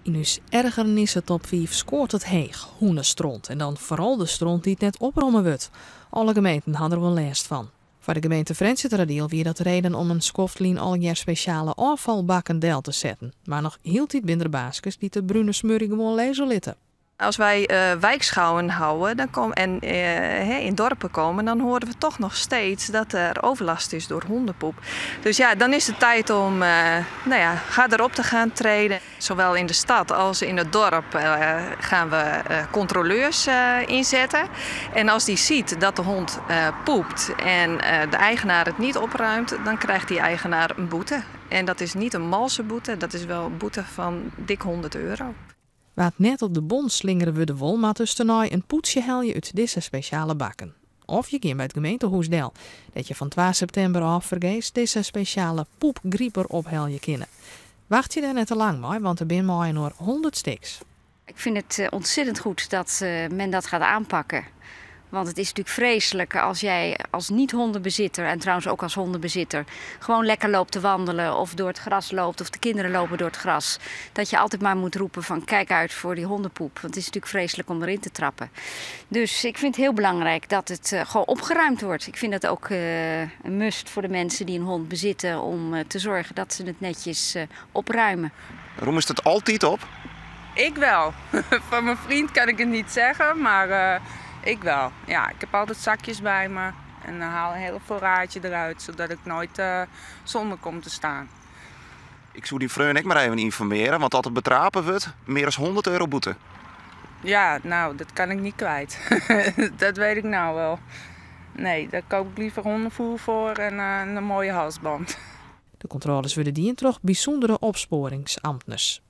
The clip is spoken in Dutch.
In uw ergernis het top 5 scoort het heeg, hoenenstront. En dan vooral de stront die het net oprommen wordt. Alle gemeenten hadden er wel last van. Voor de gemeente Frensitradeel wie dat reden om een skoftlien al jaar speciale afvalbakken deel te zetten. Maar nog hield dit binder baskes die de brune smurrie gewoon lezen litten. Als wij wijkschouwen houden en in dorpen komen, dan horen we toch nog steeds dat er overlast is door hondenpoep. Dus ja, dan is het tijd om ga erop te gaan treden. Zowel in de stad als in het dorp gaan we controleurs inzetten. En als die ziet dat de hond poept en de eigenaar het niet opruimt, dan krijgt die eigenaar een boete. En dat is niet een malse boete, dat is wel een boete van dik €100. Waat net op de bon slingeren we de wol, maar dus toernooi een poetsje helje uit deze speciale bakken. Of je gaat bij het gemeentehuisdel, dat je van 2 september af vergeet deze speciale poepgrieper ophelje kunnen. Wacht je daar net te lang mee, want er zijn maar nog 100 stiks. Ik vind het ontzettend goed dat men dat gaat aanpakken. Want het is natuurlijk vreselijk als jij als niet-hondenbezitter, en trouwens ook als hondenbezitter, gewoon lekker loopt te wandelen of door het gras loopt of de kinderen lopen door het gras. Dat je altijd maar moet roepen van kijk uit voor die hondenpoep. Want het is natuurlijk vreselijk om erin te trappen. Dus ik vind het heel belangrijk dat het gewoon opgeruimd wordt. Ik vind het ook een must voor de mensen die een hond bezitten om te zorgen dat ze het netjes opruimen. Waarom is het altijd op? Ik wel. Van mijn vriend kan ik het niet zeggen, maar ik wel. Ja, ik heb altijd zakjes bij me en dan haal een hele voorraadje eruit, zodat ik nooit zonder kom te staan. Ik zou die vreun ik maar even informeren, want als het betrapen wordt, meer dan €100 boete. Ja, nou, dat kan ik niet kwijt. Dat weet ik nou wel. Nee, daar koop ik liever hondenvoer voor en een mooie halsband. De controles worden die in toch bijzondere opsporingsambtens.